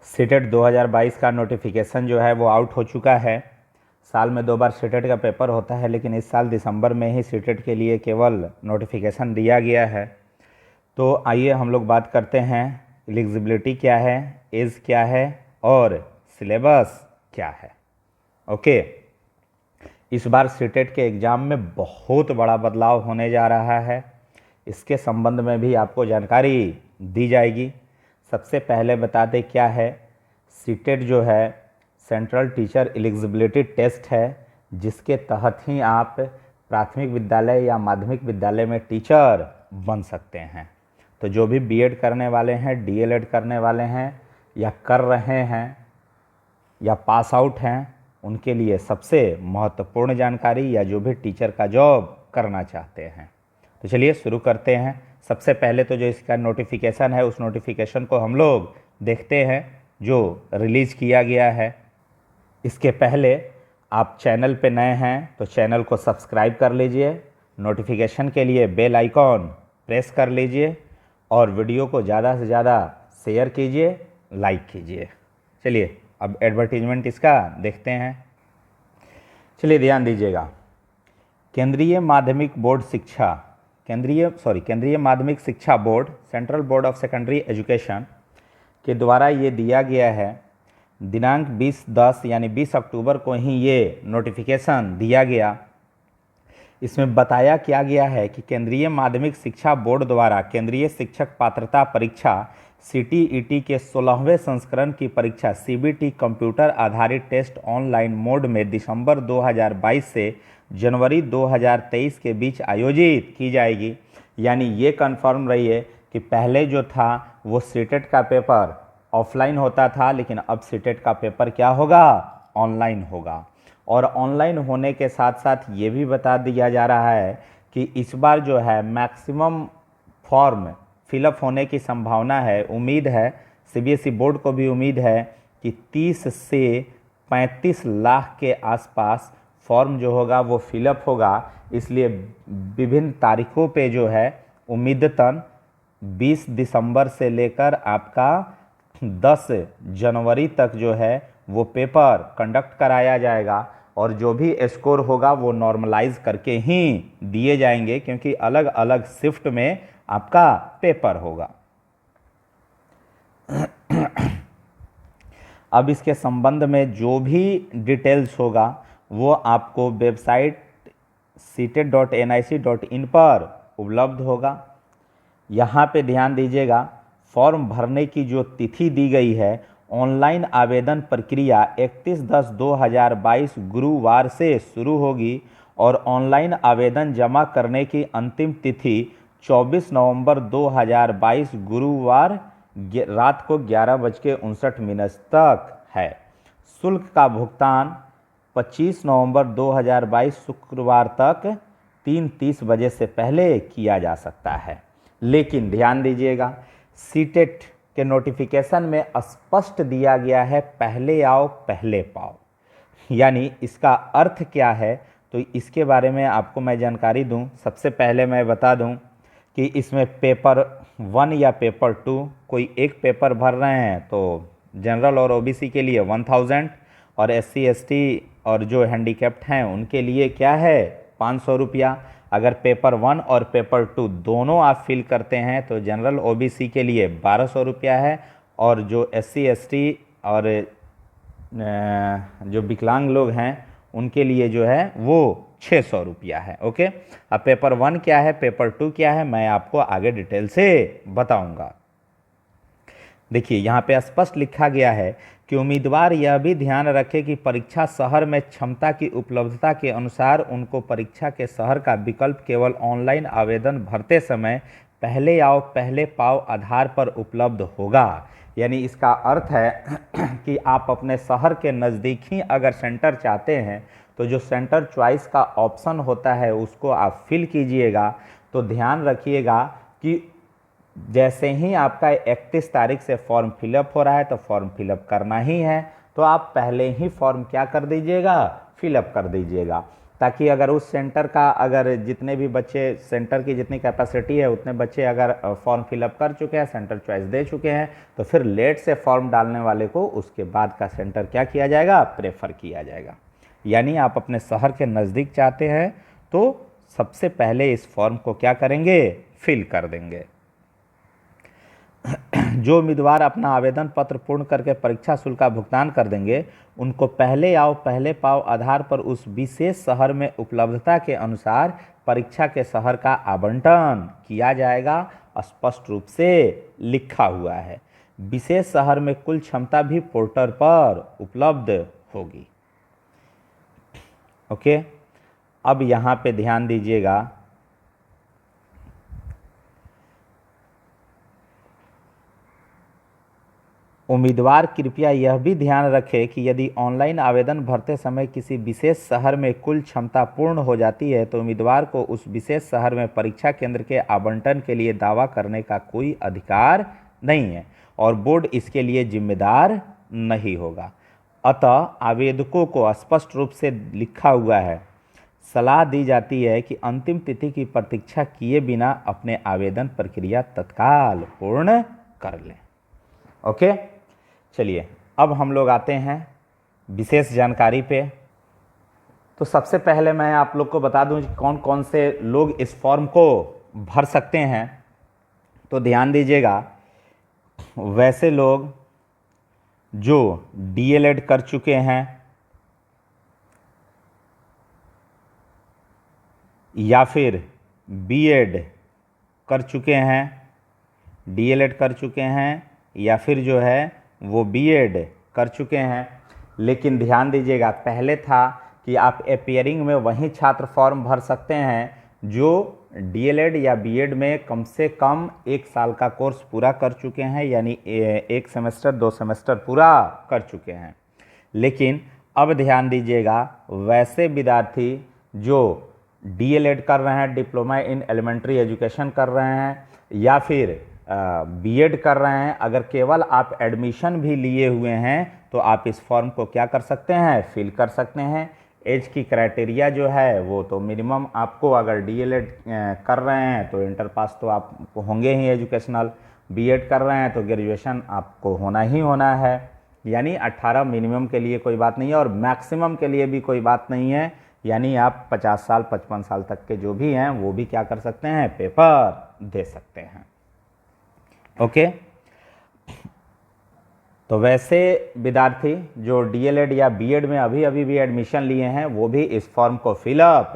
CTET 2022 का notification जो है वो आउट हो चुका है। साल में 2 बार सीटेट का पेपर होता है, लेकिन इस साल दिसंबर में ही सीटेट के लिए केवल नोटिफिकेशन दिया गया है। तो आइए हम लोग बात करते हैं एलिजिबिलिटी क्या है, एज क्या है और सिलेबस क्या है। ओके, इस बार सीटेट के एग्ज़ाम में बहुत बड़ा बदलाव होने जा रहा है। इसके संबंध में भी आपको जानकारी दी जाएगी। सबसे पहले बता दें क्या है। सीटेट जो है सेंट्रल टीचर एलिजिबिलिटी टेस्ट है, जिसके तहत ही आप प्राथमिक विद्यालय या माध्यमिक विद्यालय में टीचर बन सकते हैं। तो जो भी बीएड करने वाले हैं, डीएलएड करने वाले हैं या कर रहे हैं या पास आउट हैं, उनके लिए सबसे महत्वपूर्ण जानकारी, या जो भी टीचर का जॉब करना चाहते हैं। तो चलिए शुरू करते हैं। सबसे पहले तो जो इसका नोटिफिकेशन है, उस नोटिफिकेशन को हम लोग देखते हैं जो रिलीज़ किया गया है। इसके पहले आप चैनल पे नए हैं तो चैनल को सब्सक्राइब कर लीजिए, नोटिफिकेशन के लिए बेल आइकॉन प्रेस कर लीजिए और वीडियो को ज़्यादा से ज़्यादा शेयर कीजिए, लाइक कीजिए। चलिए अब एडवर्टीजमेंट इसका देखते हैं। चलिए ध्यान दीजिएगा। केंद्रीय माध्यमिक माध्यमिक शिक्षा board, central board of secondary education के द्वारा ये दिया गया है। दिनांक 20/10 यानी 20 अक्टूबर को ही ये नोटिफिकेशन दिया गया। इसमें बताया क्या गया है कि केंद्रीय माध्यमिक शिक्षा बोर्ड द्वारा केंद्रीय शिक्षक पात्रता परीक्षा सीटीईटी के 16वें संस्करण की परीक्षा सीबीटी कंप्यूटर आधारित टेस्ट ऑनलाइन मोड में दिसंबर 2022 से जनवरी 2023 के बीच आयोजित की जाएगी। यानी ये कन्फर्म रही है कि पहले जो था वो सीटेट का पेपर ऑफलाइन होता था, लेकिन अब सीटेट का पेपर क्या होगा, ऑनलाइन होगा। और ऑनलाइन होने के साथ साथ ये भी बता दिया जा रहा है कि इस बार जो है मैक्सिमम फॉर्म फिलअप होने की संभावना है। उम्मीद है, सीबीएसई बोर्ड को भी उम्मीद है कि 30 से 35 लाख के आसपास फॉर्म जो होगा वो फिलअप होगा। इसलिए विभिन्न तारीखों पे जो है उम्मीदतन 20 दिसंबर से लेकर आपका 10 जनवरी तक जो है वो पेपर कंडक्ट कराया जाएगा। और जो भी स्कोर होगा वो नॉर्मलाइज करके ही दिए जाएंगे, क्योंकि अलग अलग शिफ्ट में आपका पेपर होगा। अब इसके संबंध में जो भी डिटेल्स होगा वो आपको वेबसाइट seated.nic.in पर उपलब्ध होगा। यहाँ पे ध्यान दीजिएगा, फॉर्म भरने की जो तिथि दी गई है, ऑनलाइन आवेदन प्रक्रिया 31/10/2022 गुरुवार से शुरू होगी और ऑनलाइन आवेदन जमा करने की अंतिम तिथि 24 नवंबर 2022 गुरुवार रात को 11:59 तक है। शुल्क का भुगतान 25 नवंबर 2022 शुक्रवार तक 3:30 बजे से पहले किया जा सकता है। लेकिन ध्यान दीजिएगा, सीटेट के नोटिफिकेशन में स्पष्ट दिया गया है पहले आओ पहले पाओ। यानी इसका अर्थ क्या है, तो इसके बारे में आपको मैं जानकारी दूं। सबसे पहले मैं बता दूं कि इसमें पेपर 1 या पेपर 2 कोई एक पेपर भर रहे हैं तो जनरल और ओबीसी के लिए 1000 और एससी एसटी और जो हैंडीकैप्ड हैं उनके लिए क्या है 500 रुपया। अगर पेपर 1 और पेपर 2 दोनों आप फिल करते हैं तो जनरल ओबीसी के लिए 1200 रुपया है, और जो एससी एसटी और जो विकलांग लोग हैं उनके लिए जो है वो 600 रुपया है। ओके, अब पेपर 1 क्या है, पेपर 2 क्या है, मैं आपको आगे डिटेल से बताऊंगा। देखिए यहाँ पे स्पष्ट लिखा गया है कि उम्मीदवार यह भी ध्यान रखें कि परीक्षा शहर में क्षमता की उपलब्धता के अनुसार उनको परीक्षा के शहर का विकल्प केवल ऑनलाइन आवेदन भरते समय पहले आओ पहले पाओ आधार पर उपलब्ध होगा। यानी इसका अर्थ है कि आप अपने शहर के नज़दीक ही अगर सेंटर चाहते हैं तो जो सेंटर चॉइस का ऑप्शन होता है उसको आप फिल कीजिएगा। तो ध्यान रखिएगा कि जैसे ही आपका 31 तारीख से फॉर्म फिलअप हो रहा है तो फॉर्म फिलअप करना ही है, तो आप पहले ही फॉर्म क्या कर दीजिएगा, फिलअप कर दीजिएगा। ताकि अगर उस सेंटर का अगर जितने भी बच्चे, सेंटर की जितनी कैपेसिटी है उतने बच्चे अगर फॉर्म फिलअप कर चुके हैं, सेंटर चॉइस दे चुके हैं, तो फिर लेट से फॉर्म डालने वाले को उसके बाद का सेंटर क्या किया जाएगा, प्रेफर किया जाएगा। यानी आप अपने शहर के नज़दीक चाहते हैं तो सबसे पहले इस फॉर्म को क्या करेंगे, फिल कर देंगे। जो उम्मीदवार अपना आवेदन पत्र पूर्ण करके परीक्षा शुल्क का भुगतान कर देंगे, उनको पहले आओ पहले पाओ आधार पर उस विशेष शहर में उपलब्धता के अनुसार परीक्षा के शहर का आवंटन किया जाएगा। स्पष्ट रूप से लिखा हुआ है। विशेष शहर में कुल क्षमता भी पोर्टल पर उपलब्ध होगी। ओके, अब यहाँ पे ध्यान दीजिएगा, उम्मीदवार कृपया यह भी ध्यान रखें कि यदि ऑनलाइन आवेदन भरते समय किसी विशेष शहर में कुल क्षमता पूर्ण हो जाती है तो उम्मीदवार को उस विशेष शहर में परीक्षा केंद्र के आवंटन के लिए दावा करने का कोई अधिकार नहीं है और बोर्ड इसके लिए जिम्मेदार नहीं होगा। अतः आवेदकों को स्पष्ट रूप से लिखा हुआ है, सलाह दी जाती है कि अंतिम तिथि की प्रतीक्षा किए बिना अपने आवेदन प्रक्रिया तत्काल पूर्ण कर लें। ओके, चलिए अब हम लोग आते हैं विशेष जानकारी पे। तो सबसे पहले मैं आप लोग को बता दूं कि कौन कौन से लोग इस फॉर्म को भर सकते हैं। तो ध्यान दीजिएगा, वैसे लोग जो डीएलएड कर चुके हैं या फिर बीएड कर चुके हैं, डीएलएड कर चुके हैं या फिर जो है वो बीएड कर चुके हैं। लेकिन ध्यान दीजिएगा, पहले था कि आप अपीयरिंग में वही छात्र फॉर्म भर सकते हैं जो डीएलएड या बीएड में कम से कम 1 साल का कोर्स पूरा कर चुके हैं, यानी 1 सेमेस्टर 2 सेमेस्टर पूरा कर चुके हैं। लेकिन अब ध्यान दीजिएगा, वैसे विद्यार्थी जो डीएलएड कर रहे हैं, डिप्लोमा इन एलिमेंट्री एजुकेशन कर रहे हैं या फिर बीएड कर रहे हैं, अगर केवल आप एडमिशन भी लिए हुए हैं तो आप इस फॉर्म को क्या कर सकते हैं, फिल कर सकते हैं। एज की क्राइटेरिया जो है वो तो मिनिमम आपको, अगर डीएलएड कर रहे हैं तो इंटर पास तो आप होंगे ही एजुकेशनल, बीएड कर रहे हैं तो ग्रेजुएशन आपको होना ही होना है। यानी 18 मिनिमम के लिए कोई बात नहीं है और मैक्सिमम के लिए भी कोई बात नहीं है। यानी आप 50 साल 55 साल तक के जो भी हैं वो भी क्या कर सकते हैं, पेपर दे सकते हैं। ओके, तो वैसे विद्यार्थी जो डीएलएड या बीएड में अभी भी एडमिशन लिए हैं वो भी इस फॉर्म को फिलअप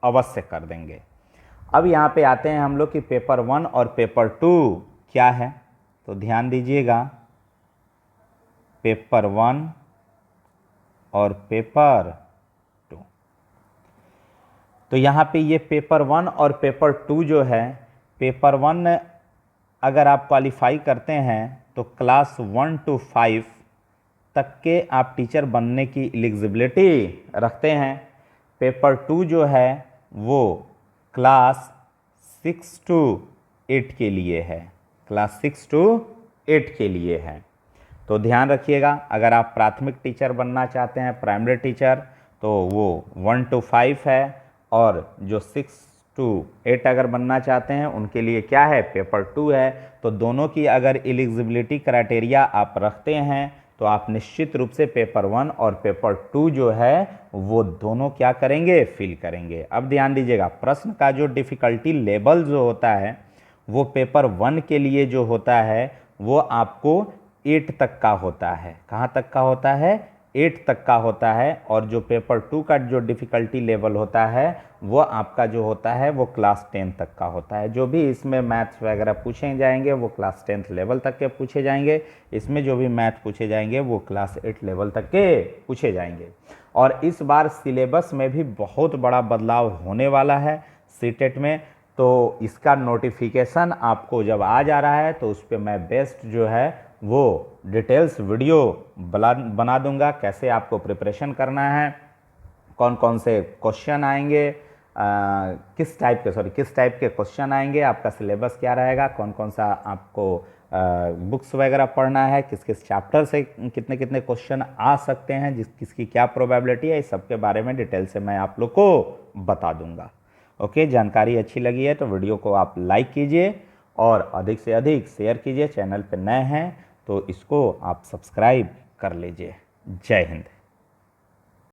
अवश्य कर देंगे। अब यहाँ पे आते हैं हम लोग कि पेपर 1 और पेपर 2 क्या है। तो ध्यान दीजिएगा, पेपर 1 और पेपर 2। तो यहाँ पे ये पेपर 1 और पेपर 2 जो है, पेपर 1 अगर आप क्वालिफाई करते हैं तो क्लास 1 to 5 तक के आप टीचर बनने की एलिजिबिलिटी रखते हैं। पेपर 2 जो है वो क्लास 6 to 8 के लिए है, क्लास 6 to 8 के लिए है। तो ध्यान रखिएगा, अगर आप प्राथमिक टीचर बनना चाहते हैं, प्राइमरी टीचर, तो वो 1 to 5 है और जो 6 to 8 अगर बनना चाहते हैं उनके लिए क्या है, पेपर 2 है। तो दोनों की अगर एलिजिबिलिटी क्राइटेरिया आप रखते हैं तो आप निश्चित रूप से पेपर 1 और पेपर 2 जो है वो दोनों क्या करेंगे, फिल करेंगे। अब ध्यान दीजिएगा, प्रश्न का जो डिफ़िकल्टी लेवल जो होता है वो पेपर 1 के लिए जो होता है वो आपको 8 तक का होता है। कहाँ तक का होता है, 8 तक का होता है। और जो पेपर 2 का जो डिफ़िकल्टी लेवल होता है वो आपका जो होता है वो क्लास 10 तक का होता है। जो भी इसमें मैथ्स वगैरह पूछे जाएंगे वो क्लास 10th लेवल तक के पूछे जाएंगे। इसमें जो भी मैथ पूछे जाएंगे वो क्लास 8 लेवल तक के पूछे जाएंगे। और इस बार सिलेबस में भी बहुत बड़ा बदलाव होने वाला है सीटेट में। तो इसका नोटिफिकेशन आपको जब आ जा रहा है तो उस पर मैं बेस्ट जो है वो डिटेल्स वीडियो बना दूंगा, कैसे आपको प्रिपरेशन करना है, कौन कौन से क्वेश्चन आएंगे, किस टाइप के क्वेश्चन आएंगे, आपका सिलेबस क्या रहेगा, कौन कौन सा आपको बुक्स वगैरह पढ़ना है, किस किस चैप्टर से कितने कितने क्वेश्चन आ सकते हैं, किसकी क्या प्रोबेबिलिटी है, इस सब के बारे में डिटेल से मैं आप लोग को बता दूंगा। ओके, जानकारी अच्छी लगी है तो वीडियो को आप लाइक कीजिए और अधिक से अधिक शेयर कीजिए। चैनल पर नए हैं तो इसको आप सब्सक्राइब कर लीजिए। जय हिंद।